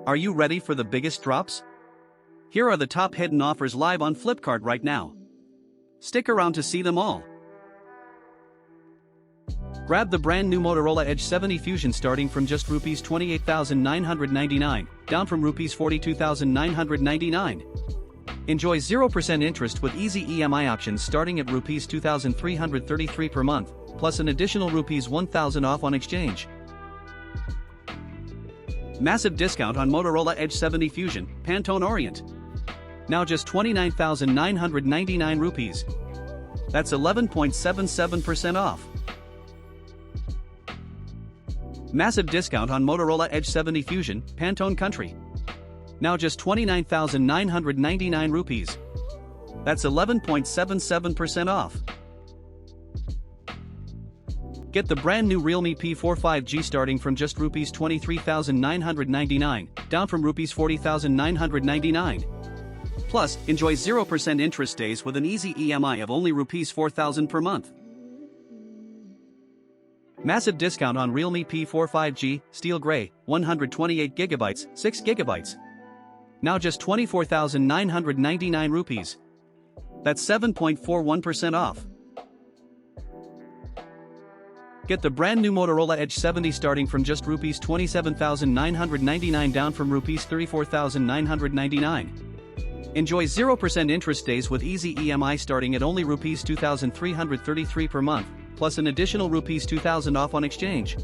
Are you ready for the biggest drops? Here are the top hidden offers live on Flipkart right now. Stick around to see them all. Grab the brand new Motorola Edge 70 Fusion starting from just Rs 28,999, down from Rs 42,999. Enjoy 0% interest with easy EMI options starting at Rs 2,333 per month, plus an additional Rs 1,000 off on exchange. Massive discount on Motorola Edge 70 Fusion, Pantone Orient. Now just 29,999 rupees. That's 11.77% off. Massive discount on Motorola Edge 70 Fusion, Pantone Country. Now just 29,999 rupees. That's 11.77% off. Get the brand new Realme P4 5G starting from just Rs 23,999, down from Rs 40,999. Plus, enjoy 0% interest days with an easy EMI of only Rs 4,000 per month. Massive discount on Realme P4 5G, Steel Grey, 128GB, 6GB. Now just 24,999 rupees. That's 7.41% off. Get the brand new Motorola Edge 70 starting from just Rs 27,999 down from Rs 34,999. Enjoy 0% interest days with easy EMI starting at only Rs 2,333 per month, plus an additional Rs 2,000 off on exchange.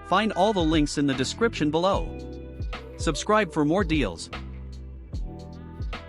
Find all the links in the description below. Subscribe for more deals.